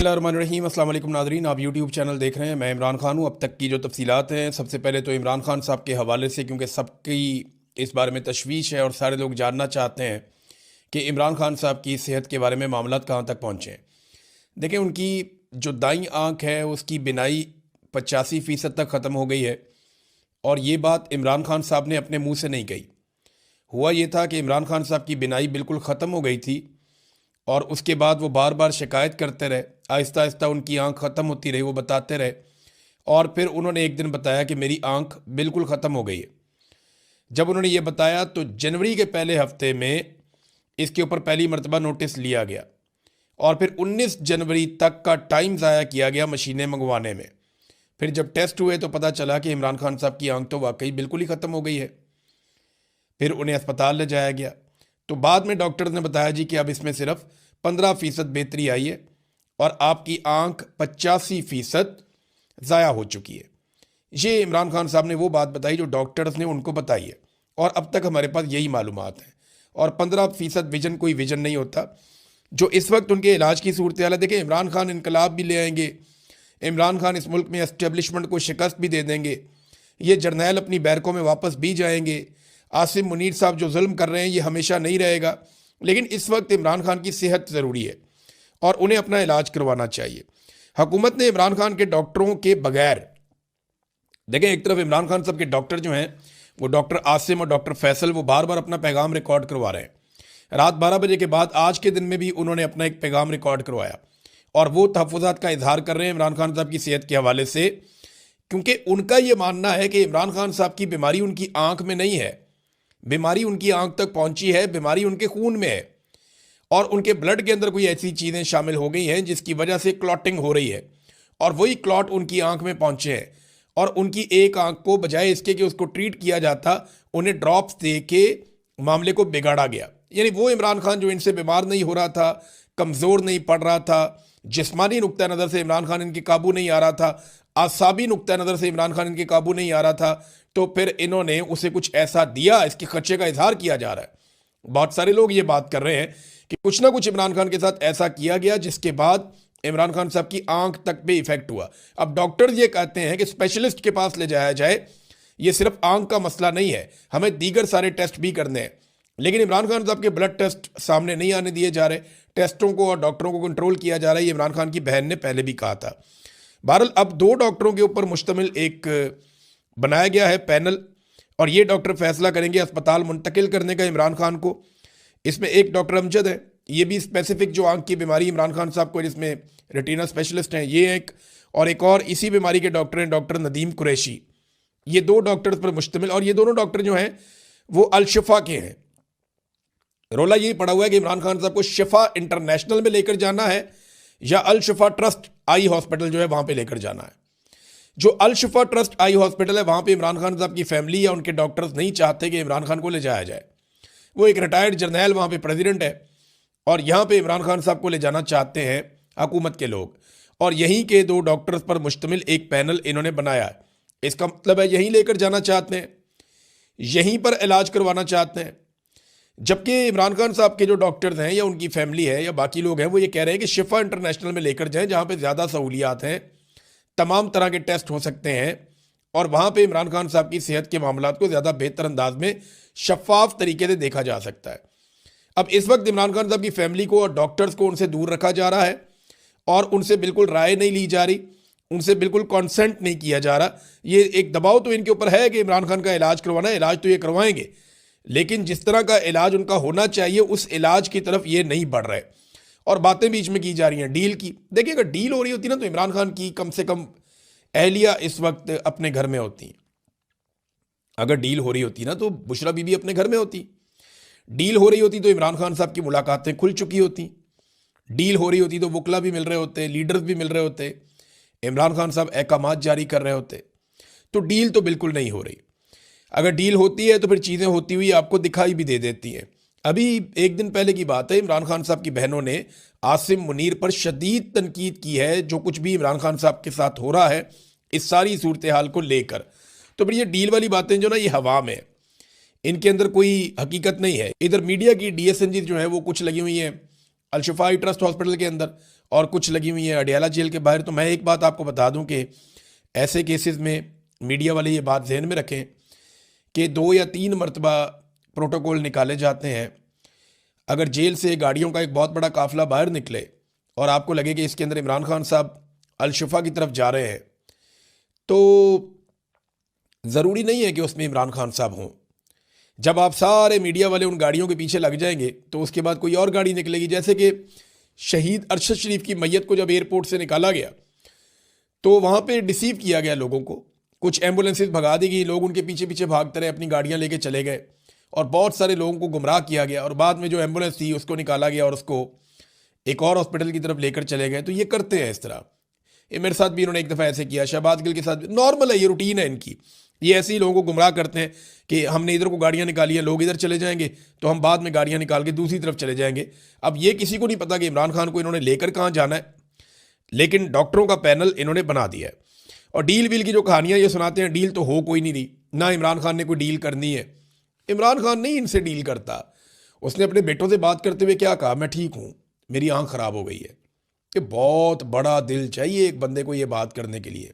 बिस्मिल्लाहिर्रहमानिर्रहीम। अस्सलाम वालेकुम नाज़रीन, आप यूट्यूब चैनल देख रहे हैं। मैं इमरान खान हूँ। अब तक की जो तफसीलात हैं, सबसे पहले तो इमरान खान साहब के हवाले से, क्योंकि सबकी इस बारे में तशवीश है और सारे लोग जानना चाहते हैं कि इमरान खान साहब की सेहत के बारे में मामलात कहाँ तक पहुँचे हैं। देखें, उनकी जो दाईं आँख है उसकी बिनाई 85% तक ख़त्म हो गई है। और ये बात इमरान खान साहब ने अपने मुँह से नहीं कही। हुआ ये था कि इमरान खान साहब की बिनाई बिल्कुल ख़त्म हो गई थी और उसके बाद वो बार बार शिकायत करते रहे। आहिस्ता आहिस्ता उनकी आंख ख़त्म होती रही, वो बताते रहे। और फिर उन्होंने एक दिन बताया कि मेरी आंख बिल्कुल ख़त्म हो गई है। जब उन्होंने ये बताया तो जनवरी के पहले हफ्ते में इसके ऊपर पहली मरतबा नोटिस लिया गया और फिर 19 जनवरी तक का टाइम ज़ाया किया गया मशीनें मंगवाने में। फिर जब टेस्ट हुए तो पता चला कि इमरान खान साहब की आंख तो वाकई बिल्कुल ही ख़त्म हो गई है। फिर उन्हें अस्पताल ले जाया गया तो बाद में डॉक्टर ने बताया जी कि अब इसमें सिर्फ 15% बेहतरी आई है और आपकी आंख 85% ज़ाया हो चुकी है। ये इमरान खान साहब ने वो बात बताई जो डॉक्टर्स ने उनको बताई है और अब तक हमारे पास यही मालूमात हैं। और 15% विजन कोई विजन नहीं होता। जो इस वक्त उनके इलाज की सूरत हाल है, देखें, इमरान खान इनकलाब भी ले आएंगे, इमरान खान इस मुल्क में एस्टेब्लिशमेंट को शिकस्त भी दे देंगे, ये जर्नैल अपनी बैरकों में वापस भी जाएंगे। आसिम मुनीर साहब जो जुल्म कर रहे हैं ये हमेशा नहीं रहेगा, लेकिन इस वक्त इमरान खान की सेहत ज़रूरी है और उन्हें अपना इलाज करवाना चाहिए। हुकूमत ने इमरान खान के डॉक्टरों के बगैर, देखें, एक तरफ इमरान खान साहब के डॉक्टर जो हैं वो डॉक्टर आसिम और डॉक्टर फैसल, वो बार बार अपना पैगाम रिकॉर्ड करवा रहे हैं। रात 12 बजे के बाद आज के दिन में भी उन्होंने अपना एक पैगाम रिकॉर्ड करवाया और वो तहफ़्फ़ुज़ात का इजहार कर रहे हैं इमरान खान साहब की सेहत के हवाले से, क्योंकि उनका ये मानना है कि इमरान खान साहब की बीमारी उनकी आँख में नहीं है, बीमारी उनकी आंख तक पहुंची है, बीमारी उनके खून में है और उनके ब्लड के अंदर कोई ऐसी चीज़ें शामिल हो गई हैं जिसकी वजह से क्लॉटिंग हो रही है और वही क्लॉट उनकी आंख में पहुंचे हैं। और उनकी एक आंख को बजाय इसके कि उसको ट्रीट किया जाता, उन्हें ड्रॉप्स दे के मामले को बिगाड़ा गया। यानी वो इमरान खान जो इनसे बीमार नहीं हो रहा था, कमज़ोर नहीं पड़ रहा था, जिस्मानी नुक्ता नज़र से इमरान खान इनके काबू नहीं आ रहा था, आसाबी नुक्ता नज़र से इमरान खान इनके काबू नहीं आ रहा था, तो फिर इन्होंने उसे कुछ ऐसा दिया, इसके खर्चे का इजहार किया जा रहा है। बहुत सारे लोग ये बात कर रहे हैं कि कुछ ना कुछ इमरान खान के साथ ऐसा किया गया जिसके बाद इमरान खान साहब की आंख तक पे इफेक्ट हुआ। अब डॉक्टर्स ये कहते हैं कि स्पेशलिस्ट के पास ले जाया जाए, ये सिर्फ आंख का मसला नहीं है, हमें दीगर सारे टेस्ट भी करने हैं। लेकिन इमरान खान साहब के ब्लड टेस्ट सामने नहीं आने दिए जा रहे, टेस्टों को और डॉक्टरों को कंट्रोल किया जा रहा है। ये इमरान खान की बहन ने पहले भी कहा था। बहरहाल अब 2 डॉक्टरों के ऊपर मुश्तमिल एक बनाया गया है पैनल और ये डॉक्टर फैसला करेंगे अस्पताल मुंतकिल करने का इमरान खान को। इसमें एक डॉक्टर अमजद है, ये भी स्पेसिफिक जो आंख की बीमारी इमरान खान साहब को, जिसमें रेटिना स्पेशलिस्ट हैं, ये एक और इसी बीमारी के डॉक्टर हैं डॉक्टर नदीम कुरैशी। ये 2 डॉक्टर्स पर मुश्तमिल और ये दोनों डॉक्टर जो हैं वो अल शिफा के हैं। रोला यही पड़ा हुआ है कि इमरान खान साहब को शिफा इंटरनेशनल में लेकर जाना है या अल शिफा ट्रस्ट आई हॉस्पिटल जो है वहाँ पर लेकर जाना है। जो अल शिफा ट्रस्ट आई हॉस्पिटल है वहाँ पे इमरान खान साहब की फैमिली या उनके डॉक्टर्स नहीं चाहते कि इमरान खान को ले जाया जाए। वो एक रिटायर्ड जर्नैल वहाँ पे प्रेसिडेंट है और यहाँ पे इमरान खान साहब को ले जाना चाहते हैं हुकूमत के लोग, और यहीं के 2 डॉक्टर्स पर मुश्तमिल एक पैनल इन्होंने बनाया है। इसका मतलब है यहीं लेकर जाना चाहते हैं, यहीं पर इलाज करवाना चाहते हैं। जबकि इमरान खान साहब के जो डॉक्टर्स हैं या उनकी फैमिली है या बाकी लोग हैं वो ये कह रहे हैं कि शिफा इंटरनेशनल में लेकर जाएँ, जहाँ पर ज़्यादा सहूलियात हैं, तमाम तरह के टेस्ट हो सकते हैं और वहाँ पे इमरान खान साहब की सेहत के मामलात को ज़्यादा बेहतर अंदाज में शफाफ तरीके से देखा जा सकता है। अब इस वक्त इमरान खान साहब की फैमिली को और डॉक्टर्स को उनसे दूर रखा जा रहा है और उनसे बिल्कुल राय नहीं ली जा रही, उनसे बिल्कुल कॉन्सेंट नहीं किया जा रहा। ये एक दबाव तो इनके ऊपर है कि इमरान खान का इलाज करवाना है, इलाज तो ये करवाएंगे, लेकिन जिस तरह का इलाज उनका होना चाहिए उस इलाज की तरफ ये नहीं बढ़ रहे और बातें बीच में की जा रही हैं डील की। देखिए, अगर डील हो रही होती ना तो इमरान खान की कम से कम एहलिया इस वक्त अपने घर में होती। अगर डील हो रही होती ना तो बुशरा बीबी अपने घर में होती। डील हो रही होती तो इमरान खान साहब की मुलाकातें खुल चुकी होती। डील हो रही होती तो वकला भी मिल रहे होते, लीडर्स भी मिल रहे होते, इमरान खान साहब अहकामात जारी कर रहे होते। तो डील तो बिल्कुल नहीं हो रही। अगर डील होती है तो फिर चीज़ें होती हुई आपको दिखाई भी दे देती हैं। अभी एक दिन पहले की बात है, इमरान खान साहब की बहनों ने आसिम मुनीर पर शदीद तनकीद की है जो कुछ भी इमरान खान साहब के साथ हो रहा है इस सारी सूरत हाल को लेकर। तो फिर ये डील वाली बातें जो ना ये हवा में, इनके अंदर कोई हकीकत नहीं है। इधर मीडिया की डीएसएनजी जो है वो कुछ लगी हुई हैं अल-शिफाई ट्रस्ट हॉस्पिटल के अंदर और कुछ लगी हुई हैं अडियाला जेल के बाहर। तो मैं एक बात आपको बता दूं कि ऐसे केसेस में मीडिया वाले ये बात जहन में रखें कि 2 या 3 मरतबा प्रोटोकॉल निकाले जाते हैं। अगर जेल से गाड़ियों का एक बहुत बड़ा काफिला बाहर निकले और आपको लगे कि इसके अंदर इमरान खान साहब अल-शिफा की तरफ जा रहे हैं, तो ज़रूरी नहीं है कि उसमें इमरान खान साहब हों। जब आप सारे मीडिया वाले उन गाड़ियों के पीछे लग जाएंगे तो उसके बाद कोई और गाड़ी निकलेगी। जैसे कि शहीद अरशद शरीफ की मैयत को जब एयरपोर्ट से निकाला गया तो वहाँ पे डिसीव किया गया लोगों को, कुछ एम्बुलेंसेज भगा दी गई, लोग उनके पीछे पीछे भागते रहे, अपनी गाड़ियाँ लेके चले गए और बहुत सारे लोगों को गुमराह किया गया और बाद में जो एम्बुलेंस थी उसको निकाला गया और उसको एक और हॉस्पिटल की तरफ लेकर चले गए। तो ये करते हैं इस तरह। ये मेरे साथ भी इन्होंने एक दफ़ा ऐसे किया, शहबाज गिल के साथ भी। नॉर्मल है, ये रूटीन है इनकी। ये ऐसे ही लोगों को गुमराह करते हैं कि हमने इधर को गाड़ियाँ निकाली हैं, लोग इधर चले जाएंगे तो हम बाद में गाड़ियाँ निकाल के दूसरी तरफ चले जाएंगे। अब ये किसी को नहीं पता कि इमरान खान को इन्होंने लेकर कहाँ जाना है, लेकिन डॉक्टरों का पैनल इन्होंने बना दिया है। और डील वील की जो कहानियाँ ये सुनाते हैं, डील तो हो कोई नहीं रही, ना इमरान खान ने कोई डील करनी है। इमरान खान नहीं इनसे डील करता। उसने अपने बेटों से बात करते हुए क्या कहा, मैं ठीक हूँ, मेरी आँख ख़राब हो गई है। कि बहुत बड़ा दिल चाहिए एक बंदे को ये बात करने के लिए।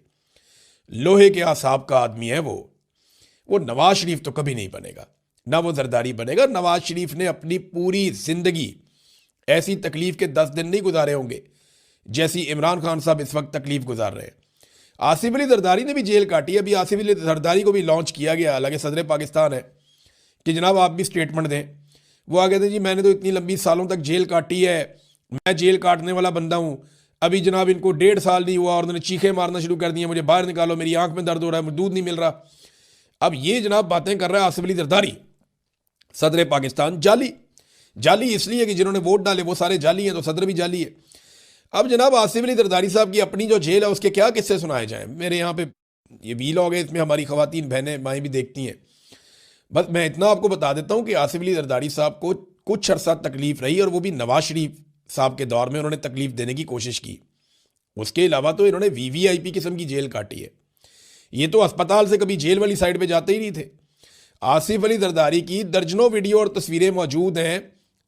लोहे के आसाब का आदमी है वो नवाज शरीफ तो कभी नहीं बनेगा, ना वो जरदारी बनेगा। नवाज शरीफ ने अपनी पूरी जिंदगी ऐसी तकलीफ के 10 दिन नहीं गुजारे होंगे जैसी इमरान खान साहब इस वक्त तकलीफ गुजार रहे हैं। आसिफ अली जरदारी ने भी जेल काटी है। अभी आसिफ अली जरदारी को भी लॉन्च किया गया, हालांकि सदर पाकिस्तान है, कि जनाब आप भी स्टेटमेंट दें। वो आ गए थे, जी मैंने तो इतनी लंबी सालों तक जेल काटी है, मैं जेल काटने वाला बंदा हूँ। अभी जनाब इनको 1.5 साल नहीं हुआ और उन्होंने चीखें मारना शुरू कर दी, मुझे बाहर निकालो, मेरी आंख में दर्द हो रहा है, मुझे दूध नहीं मिल रहा। अब ये जनाब बातें कर रहा है आसिफ अली जरदारी, सदर पाकिस्तान। जाली इसलिए कि जिन्होंने वोट डाले वो सारे जाली हैं, तो सदर भी जाली है। अब जनाब आसिफ अली जरदारी साहब की अपनी जो जेल है उसके क्या किस्से सुनाए जाएं। मेरे यहाँ पे ये वीलॉग है, इसमें हमारी खवातीन बहनें माएँ भी देखती हैं। बस मैं इतना आपको बता देता हूँ कि आसिफ अली जरदारी साहब को कुछ अरसा तकलीफ रही, और वो भी नवाज शरीफ साहब के दौर में उन्होंने तकलीफ देने की कोशिश की। उसके अलावा तो इन्होंने वीवीआईपी किस्म की जेल काटी है। ये तो अस्पताल से कभी जेल वाली साइड पे जाते ही नहीं थे। आसिफ अली जरदारी की दर्जनों वीडियो और तस्वीरें मौजूद हैं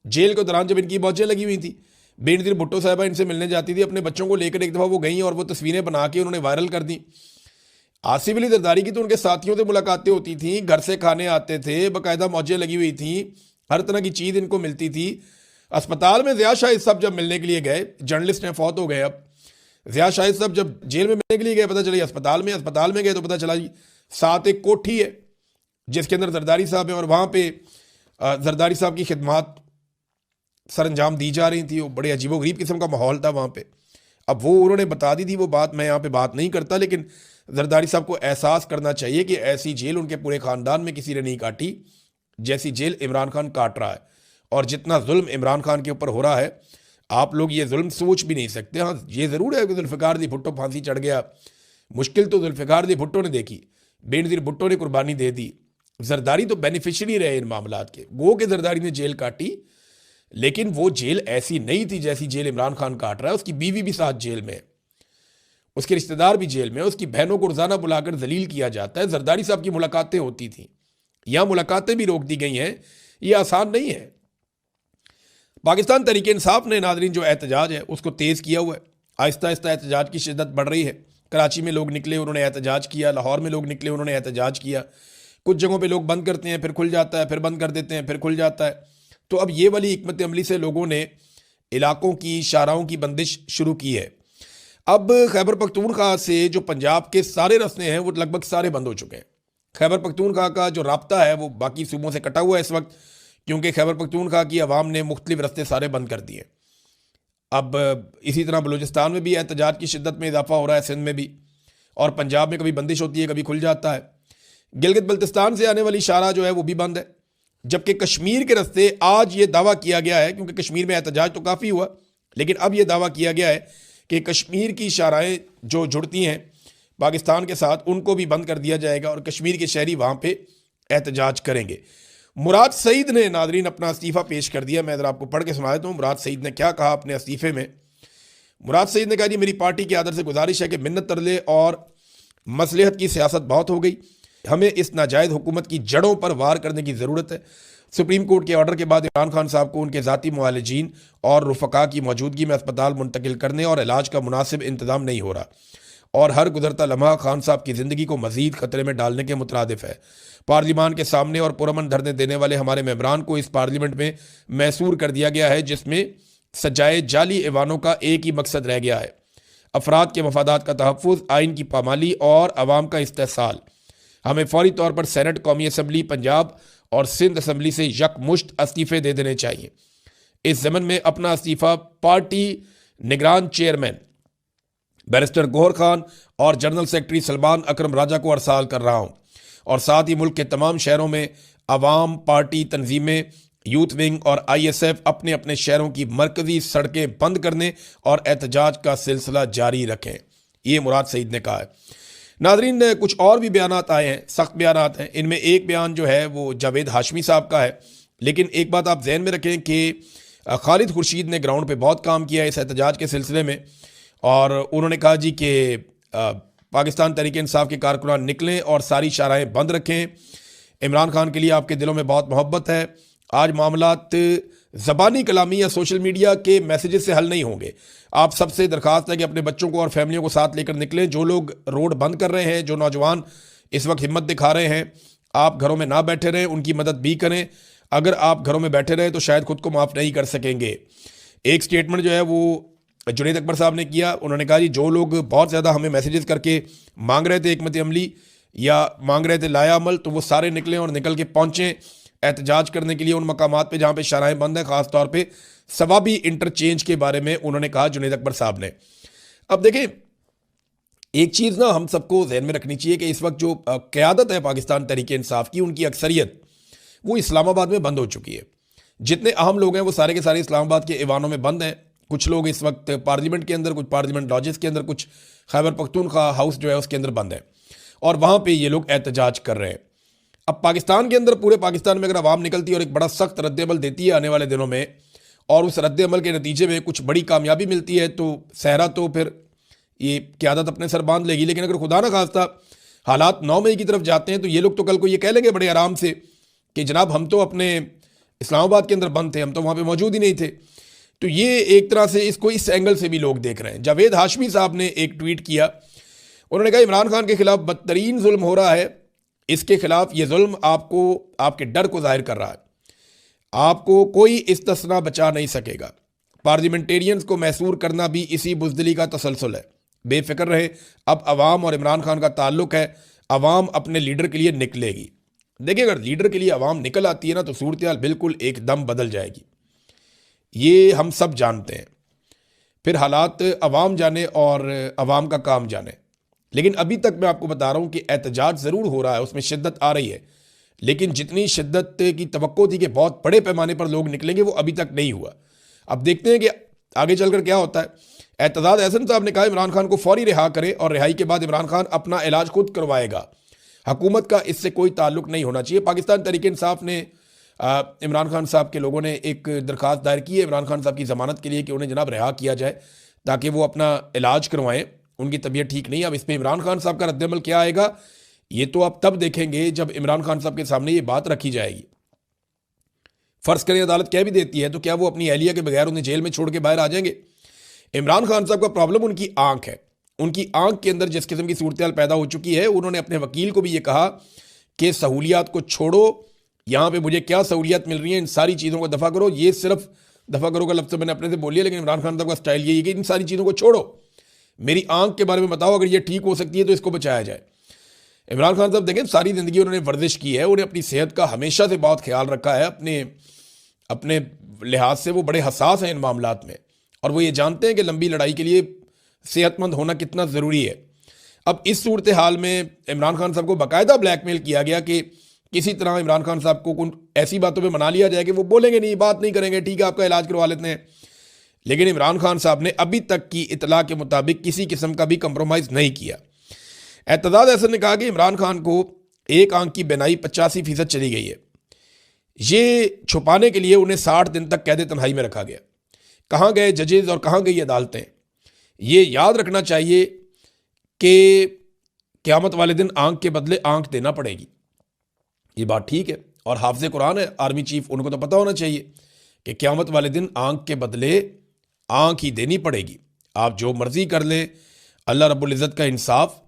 जेल के दौरान, जब इनकी मौजें लगी हुई थी। बेनज़ीर भुट्टो साहबा इनसे मिलने जाती थी, अपने बच्चों को लेकर एक दफ़ा वो गई और वो तस्वीरें बना के उन्होंने वायरल कर दी। आसिफ अली जरदारी की तो उनके साथियों से मुलाकातें होती थी, घर से खाने आते थे, बाकायदा मौजें लगी हुई थी, हर तरह की चीज़ इनको मिलती थी। अस्पताल में ज़िया शाहिद साहब जब मिलने के लिए गए, जर्नलिस्ट हैं, फौत हो गए अब, ज़िया शाहिद साहब जब जेल में मिलने के लिए गए, पता चला अस्पताल में गए तो पता चला जी साथ एक कोठी है जिसके अंदर जरदारी साहब है और वहाँ पे जरदारी साहब की खिदमत सर अंजाम दी जा रही थी। वो बड़े अजीबोगरीब किस्म का माहौल था वहाँ पे। अब वो उन्होंने बता दी थी वो बात, मैं यहाँ पे बात नहीं करता, लेकिन जरदारी साहब को एहसास करना चाहिए कि ऐसी जेल उनके पूरे ख़ानदान में किसी ने नहीं काटी जैसी जेल इमरान खान काट रहा है। और जितना जुल्म इमरान खान के ऊपर हो रहा है, आप लोग ये जुल्म सोच भी नहीं सकते। हाँ, ये ज़रूर है कि जुल्फ़िकार दी भुट्टो फांसी चढ़ गया, मुश्किल तो जुल्फ़िकार दी भुट्टो ने देखी, बेनज़ीर भुट्टो ने कुर्बानी दे दी। जरदारी तो बेनिफिशरी रहे इन मामलात के। गो के जरदारी ने जेल काटी, लेकिन वो जेल ऐसी नहीं थी जैसी जेल इमरान खान काट रहा है। उसकी बीवी भी साथ जेल में, उसके रिश्तेदार भी जेल में, उसकी बहनों को रोज़ाना बुलाकर जलील किया जाता है। जरदारी साहब की मुलाकातें होती थी, यहाँ मुलाकातें भी रोक दी गई हैं। ये आसान नहीं है। पाकिस्तान तहरीक इंसाफ ने नाज़रीन जो एहतजाज है उसको तेज़ किया हुआ है। आहिस्ता आहिस्ता एहतजाज की शिद्दत बढ़ रही है। कराची में लोग निकले, उन्होंने एहतजाज किया, लाहौर में लोग निकले, उन्होंने एहतजाज किया। कुछ जगहों पे लोग बंद करते हैं, फिर खुल जाता है, फिर बंद कर देते हैं, फिर खुल जाता है। तो अब ये वाली हिकमत अमली से लोगों ने इलाकों की शाहराहों की बंदिश शुरू की है। अब खैबर पख्तूनख्वा से जो पंजाब के सारे रास्ते हैं वो लगभग सारे बंद हो चुके हैं। खैबर पख्तूनख्वा का जो राब्ता है वो बाकी सूबों से कटा हुआ है इस वक्त, क्योंकि खैबर पख्तूनख्वा की आवाम ने मुख्तलिफ रास्ते सारे बंद कर दिए। अब इसी तरह बलूचिस्तान में भी एहतजाज की शिद्दत में इजाफा हो रहा है, सिंध में भी, और पंजाब में कभी बंदिश होती है, कभी खुल जाता है। गिलगित बल्तिस्तान से आने वाली शाहराह जो है वो भी बंद है, जबकि कश्मीर के रास्ते आज ये दावा किया गया है, क्योंकि कश्मीर में एहतजाज तो काफ़ी हुआ, लेकिन अब ये दावा किया गया है कि कश्मीर की शाहराहें जो जुड़ती हैं पाकिस्तान के साथ उनको भी बंद कर दिया जाएगा और कश्मीर के शहरी वहाँ पे एहतजाज करेंगे। मुराद सईद ने नादरीन अपना इस्तीफ़ा पेश कर दिया। मैं ज़रा आपको पढ़ के सुना देता हूँ मुराद सईद ने क्या कहा अपने इस्तीफ़े में। मुराद सईद ने कहा, जी मेरी पार्टी के आदर से गुजारिश है कि मिन्नत तरले और मसलहत की सियासत बहुत हो गई, हमें इस नाजायज़ हुकूमत की जड़ों पर वार करने की ज़रूरत है। सुप्रीम कोर्ट के ऑर्डर के बाद इमरान खान साहब को उनके ज़ाती मुआलिजीन और रुफ़का की मौजूदगी में अस्पताल मुंतकिल करने और इलाज का मुनासिब इंतज़ाम नहीं हो रहा और हर गुजरता लम्हा खान साहब की ज़िंदगी को मज़ीद ख़तरे में डालने के मुतरादिफ है। पार्लिमान के सामने और पुरअमन धरने देने वाले हमारे मेंबरान को इस पार्लियामेंट में मैसूर कर दिया गया है, जिसमें सजाए जाली ऐवानों का एक ही मकसद रह गया है, अफराद के मफादात का तहफ़्फ़ुज़, आइन की पामाली और अवाम का इस्तेहसाल। हमें फौरी तौर पर सेनेट, कौमी असम्बली पंजाब और सिंध असम्बली से यकमुश्त इस्तीफ़े दे देने चाहिए। इस ज़मन में अपना इस्तीफ़ा पार्टी निगरान चेयरमैन बैरिस्टर गौहर खान और जनरल सेक्रेटरी सलमान अकरम राजा को अरसाल कर रहा हूँ और साथ ही मुल्क के तमाम शहरों में अवाम, पार्टी तंजीमें, यूथ विंग और ISF अपने अपने शहरों की मरकजी सड़कें बंद करने और एहतजाज का सिलसिला जारी रखें। ये मुराद सईद ने कहा है। नाजरीन, कुछ और भी बयानात आए हैं, सख्त बयानात हैं। इनमें एक बयान जो है वो जावेद हाशमी साहब का है, लेकिन एक बात आप जहन में रखें कि खालिद खुर्शीद ने ग्राउंड पे बहुत काम किया इस एहतजाज के सिलसिले में और उन्होंने कहा जी कि पाकिस्तान तहरीक इंसाफ के कारकुनान निकलें और सारी शाराएँ बंद रखें। इमरान खान के लिए आपके दिलों में बहुत मोहब्बत है। आज मामलात ज़बानी कलामी या सोशल मीडिया के मैसेजेस से हल नहीं होंगे। आप सबसे दरख्वास्त है कि अपने बच्चों को और फैमिलियों को साथ लेकर निकलें। जो लोग रोड बंद कर रहे हैं, जो नौजवान इस वक्त हिम्मत दिखा रहे हैं, आप घरों में ना बैठे रहें, उनकी मदद भी करें। अगर आप घरों में बैठे रहें तो शायद खुद को माफ़ नहीं कर सकेंगे। एक स्टेटमेंट जो है वो जुनैद अकबर साहब ने किया। उन्होंने कहा जी जो लोग बहुत ज़्यादा हमें मैसेजेस करके मांग रहे थे हिकमत अमली या मांग रहे थे लाया अमल, तो वो सारे निकलें और निकल के पहुँचें एहतजाज करने के लिए उन मकामात पे जहाँ पे शराएँ बंद हैं, ख़ास तौर पे सवाबी इंटरचेंज के बारे में उन्होंने कहा जुनैद अकबर साहब ने। अब देखें, एक चीज़ ना हम सबको जहन में रखनी चाहिए कि इस वक्त जो क़यादत है पाकिस्तान तहरीक इंसाफ की, उनकी अक्सरियत वो इस्लामाबाद में बंद हो चुकी है। जितने अहम लोग हैं वो सारे के सारे इस्लामाबाद के ऐवानों में बंद हैं। कुछ लोग इस वक्त पार्लियामेंट के अंदर, कुछ पार्लियामेंट लॉजेस के अंदर, कुछ खैबर पख्तूनख्वा हाउस जो है उसके अंदर बंद है और वहाँ पर ये लोग एहतजाज कर रहे हैं। अब पाकिस्तान के अंदर, पूरे पाकिस्तान में अगर आवाम निकलती है और एक बड़ा सख्त रद्द-ए-अमल देती है आने वाले दिनों में और उस रद्द-ए-अमल के नतीजे में कुछ बड़ी कामयाबी मिलती है तो सहरा तो फिर ये क़यादत अपने सर बांध लेगी। लेकिन अगर खुदा न खास्ता हालात 9 मई की तरफ जाते हैं तो ये लोग तो कल को ये कह लेंगे बड़े आराम से कि जनाब हम तो अपने इस्लामाबाद के अंदर बंद थे, हम तो वहाँ पर मौजूद ही नहीं थे। तो ये एक तरह से इसको इस एंगल से भी लोग देख रहे हैं। जावेद हाशमी साहब ने एक ट्वीट किया। उन्होंने कहा इमरान खान के खिलाफ बदतरीन जुल्म हो रहा है। इसके खिलाफ ये जुल्म आपको, आपके डर को जाहिर कर रहा है। आपको कोई इस्तिस्ना बचा नहीं सकेगा। पार्लियामेंटेरियंस को मैसूर करना भी इसी बुज़दिली का तसलसल है। बेफिक्र रहे, अब अवाम और इमरान खान का ताल्लुक है। अवाम अपने लीडर के लिए निकलेगी। देखिए, अगर लीडर के लिए अवाम निकल आती है ना तो सूरत हाल बिल्कुल एकदम बदल जाएगी। ये हम सब जानते हैं। फिर हालात अवाम जाने और अवाम का काम जाने। लेकिन अभी तक मैं आपको बता रहा हूँ कि एहतजाज ज़रूर हो रहा है, उसमें शिद्दत आ रही है, लेकिन जितनी शिद्दत की तवक्को थी कि बहुत बड़े पैमाने पर लोग निकलेंगे वो अभी तक नहीं हुआ। अब देखते हैं कि आगे चलकर क्या होता है। एतजाज एहसन साहब ने कहा इमरान खान को फौरी रिहा करें और रिहाई के बाद इमरान खान अपना इलाज खुद करवाएगा। हुकूमत का इससे कोई ताल्लुक नहीं होना चाहिए। पाकिस्तान तहरीक इंसाफ ने इमरान खान साहब के लोगों ने एक दरख्वास्त दायर की है इमरान खान साहब की ज़मानत के लिए कि उन्हें जनाब रिहा किया जाए ताकि वो अपना इलाज करवाएं। उनकी तबीयत ठीक नहीं है। अब इस पर इमरान खान साहब का रद्दअमल क्या आएगा ये तो आप तब देखेंगे जब इमरान खान साहब के सामने ये बात रखी जाएगी। फ़र्ज़ करें अदालत कह भी देती है तो क्या वो अपनी अहलिया के बगैर उन्हें जेल में छोड़ के बाहर आ जाएंगे? इमरान खान साहब का प्रॉब्लम उनकी आंख है। उनकी आंख के अंदर जिस किस्म की सूरत हाल पैदा हो चुकी है, उन्होंने अपने वकील को भी ये कहा कि सहूलियात को छोड़ो, यहाँ पे मुझे क्या सहूलियात मिल रही हैं, इन सारी चीज़ों को दफ़ा करो। ये सिर्फ दफ़ा करो का लफ्ज़ मैंने अपने से बोल लिया, लेकिन इमरान खान साहब का स्टाइल यही है कि इन सारी चीज़ों को छोड़ो, मेरी आंख के बारे में बताओ, अगर ये ठीक हो सकती है तो इसको बचाया जाए। इमरान खान साहब देखें सारी ज़िंदगी उन्होंने वर्जिश की है, उन्हें अपनी सेहत का हमेशा से बहुत ख्याल रखा है। अपने लिहाज से वो बड़े हसास हैं इन मामलात में, और वो ये जानते हैं कि लंबी लड़ाई के लिए सेहतमंद होना कितना ज़रूरी है। अब इस सूरत हाल में इमरान खान साहब को बाकायदा ब्लैकमेल किया गया कि किसी तरह इमरान खान साहब को ऐसी बातों पे मना लिया जाए कि वो बोलेंगे नहीं, बात नहीं करेंगे, ठीक है आपका इलाज करवा लेते हैं। लेकिन इमरान खान साहब ने अभी तक की इतला के मुताबिक किसी किस्म का भी कंप्रोमाइज़ नहीं किया। एतजाज एहसन ने कहा कि इमरान खान को एक आंख की बिनाई 85% चली गई है। ये छुपाने के लिए उन्हें 60 दिन तक कैद तन्हाई में रखा गया। कहाँ गए जजेज और कहाँ गई अदालतें? ये याद रखना चाहिए कि क़यामत वाले दिन आंख के बदले आंख देना पड़ेगी। ये बात ठीक है। और हाफिज़ कुरान है आर्मी चीफ, उनको तो पता होना चाहिए कि क़यामत वाले दिन आंख के बदले आंख ही देनी पड़ेगी। आप जो मर्जी कर लें, अल्लाह रब्बुल इज़्ज़त का इंसाफ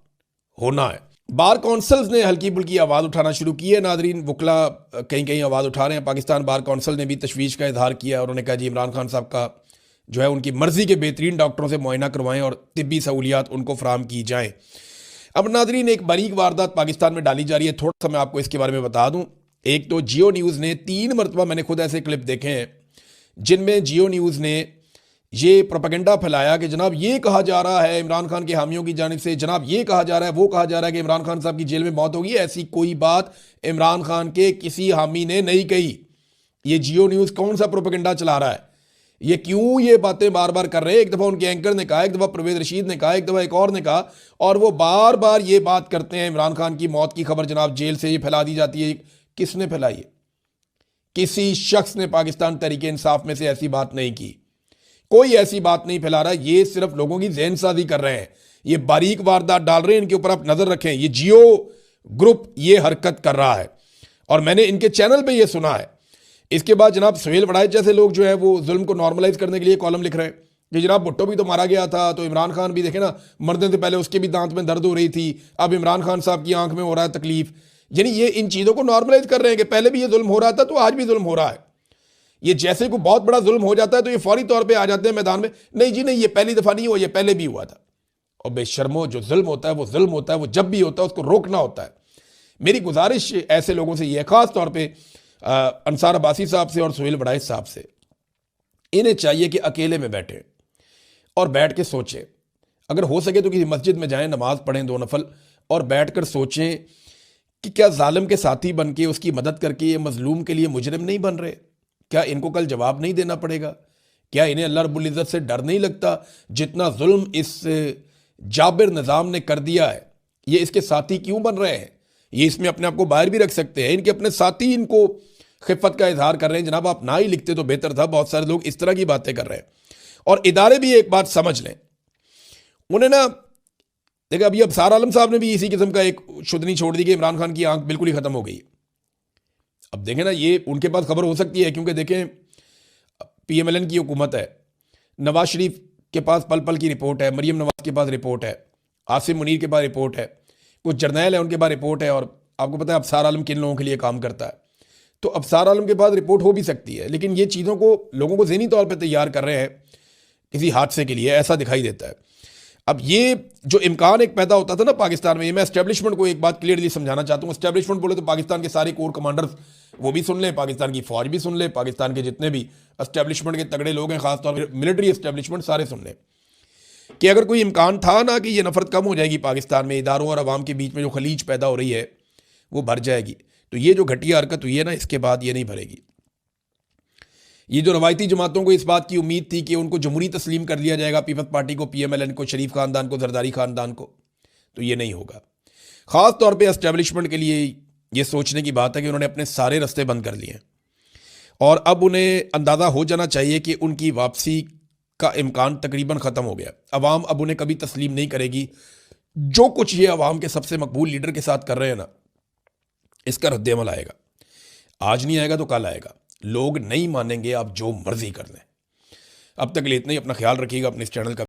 होना है। बार कौंसल्स ने हल्की फुल्की आवाज़ उठाना शुरू की है नादरीन, वकला कहीं कहीं आवाज़ उठा रहे हैं। पाकिस्तान बार कौंसल ने भी तशवीश का इजहार किया। उन्होंने कहा जी इमरान खान साहब का जो है उनकी मर्ज़ी के बेहतरीन डॉक्टरों से मुआयना करवाएं और तिब्बी सहूलियात उनको फराम की जाएँ। अब नादरीन एक बारीक वारदात पाकिस्तान में डाली जा रही है, थोड़ा सा मैं आपको इसके बारे में बता दूँ। एक तो जियो न्यूज़ ने 3 मरतबा, मैंने खुद ऐसे क्लिप देखे हैं जिनमें जियो न्यूज़ ने ये प्रोपेगेंडा फैलाया कि जनाब ये कहा जा रहा है इमरान खान के हामियों की जानिब से, जनाब ये कहा जा रहा है, वो कहा जा रहा है कि इमरान खान साहब की जेल में मौत होगी। ऐसी कोई बात इमरान खान के किसी हामी ने नहीं कही। ये जियो न्यूज़ कौन सा प्रोपेगेंडा चला रहा है? ये क्यों ये बातें बार बार कर रहे हैं? एक दफ़ा उनके एंकर ने कहा, एक दफ़ा परवेज़ रशीद ने कहा, एक दफ़ा एक और ने कहा, और वो बार बार ये बात करते हैं इमरान खान की मौत की खबर जनाब जेल से ये फैला दी जाती है। किसने फैलाई है? किसी शख्स ने पाकिस्तान तहरीक इंसाफ में से ऐसी बात नहीं की। कोई ऐसी बात नहीं फैला रहा। ये सिर्फ लोगों की ज़हन साजी कर रहे हैं, ये बारीक वारदात डाल रहे हैं। इनके ऊपर आप नजर रखें। ये जियो ग्रुप ये हरकत कर रहा है और मैंने इनके चैनल पे ये सुना है। इसके बाद जनाब सुहेल वड़ाइच जैसे लोग जो है वो जुल्म को नॉर्मलाइज करने के लिए कॉलम लिख रहे हैं कि जनाब भुट्टो भी तो मारा गया था, तो इमरान खान भी देखे ना, मरने से पहले उसके भी दांत में दर्द हो रही थी, अब इमरान खान साहब की आंख में हो रहा है तकलीफ। यानी ये इन चीज़ों को नॉर्मलाइज कर रहे हैं कि पहले भी ये जुल्म हो रहा था तो आज भी जुल्म हो रहा है। ये जैसे कोई बहुत बड़ा जुल्म हो जाता है तो ये फौरी तौर पे आ जाते हैं मैदान में, नहीं जी नहीं, ये पहली दफ़ा नहीं हुआ, ये पहले भी हुआ था। और बेशर्मो, जो जुल्म होता है वो जुल्म होता है, वो जब भी होता है उसको रोकना होता है। मेरी गुजारिश ऐसे लोगों से ये, ख़ास तौर पे अंसार अब्बासी साहब से और सुहेल वड़ाइच साहब से, इन्हें चाहिए कि अकेले में बैठें और बैठ के सोचें। अगर हो सके तो किसी मस्जिद में जाएं, नमाज पढ़ें 2 नफल, और बैठ कर सोचें कि क्या जालिम के साथी बन के उसकी मदद करके ये मजलूम के लिए मुजरिम नहीं बन रहे? क्या इनको कल जवाब नहीं देना पड़ेगा? क्या इन्हें अल्लाह रब्बुल इज़्ज़त से डर नहीं लगता? जितना जुल्म इस जाबिर निज़ाम ने कर दिया है, ये इसके साथी क्यों बन रहे हैं? ये इसमें अपने आप को बाहर भी रख सकते हैं। इनके अपने साथी इनको खिफ़त का इजहार कर रहे हैं, जनाब आप ना ही लिखते तो बेहतर था। बहुत सारे लोग इस तरह की बातें कर रहे हैं। और इदारे भी एक बात समझ लें, उन्हें ना देखिए, अभी अबसार आलम साहब ने भी इसी किस्म का एक शुदनी छोड़ दी कि इमरान खान की आंख बिल्कुल ही खत्म हो गई। अब देखें ना, ये उनके पास खबर हो सकती है क्योंकि देखें PMLN की हुकूमत है, नवाज शरीफ के पास पल पल की रिपोर्ट है, मरीम नवाज के पास रिपोर्ट है, आसिम मुनीर के पास रिपोर्ट है, कुछ जर्नैल है उनके पास रिपोर्ट है, और आपको पता है अबसार आलम किन लोगों के लिए काम करता है। तो अबसार आलम के पास रिपोर्ट हो भी सकती है, लेकिन ये चीज़ों को लोगों को ज़हनी तौर पर तैयार कर रहे हैं किसी हादसे के लिए, ऐसा दिखाई देता है। अब ये जो इम्कान एक पैदा होता था ना पाकिस्तान में, ये मैं एस्टेब्लिशमेंट को एक बात क्लियरली समझाना चाहता हूँ। एस्टेब्लिशमेंट बोले तो पाकिस्तान के सारे कोर कमांडर्स वो भी सुन लें, पाकिस्तान की फौज भी सुन ले, पाकिस्तान के जितने भी एस्टेब्लिशमेंट के तगड़े लोग हैं, खासतौर पर मिलिट्री एस्टेब्लिशमेंट, सारे सुन लें कि अगर कोई इम्कान था ना कि ये नफरत कम हो जाएगी पाकिस्तान में, इदारों और अवाम के बीच में जो खलीज पैदा हो रही है वो भर जाएगी, तो ये जो घटिया हरकत हुई है ना, इसके बाद ये नहीं भरेगी। ये जो रवायती जमातों को इस बात की उम्मीद थी कि उनको जमहूरी तस्लीम कर लिया जाएगा, पीपल्स पार्टी को, PMLN को, शरीफ खानदान को, जरदारी खानदान को, तो ये नहीं होगा। ख़ास तौर पे एस्टेब्लिशमेंट के लिए ये सोचने की बात है कि उन्होंने अपने सारे रास्ते बंद कर लिए और अब उन्हें अंदाज़ा हो जाना चाहिए कि उनकी वापसी का इम्कान तकरीबन ख़त्म हो गया। अवाम अब उन्हें कभी तस्लीम नहीं करेगी। जो कुछ ये अवाम के सबसे मकबूल लीडर के साथ कर रहे हैं ना, इसका रद्द-ए-अमल आएगा। आज नहीं आएगा तो कल आएगा। लोग नहीं मानेंगे, आप जो मर्जी कर लें। अब तक के लिए इतना ही। अपना ख्याल रखिएगा, अपने इस चैनल का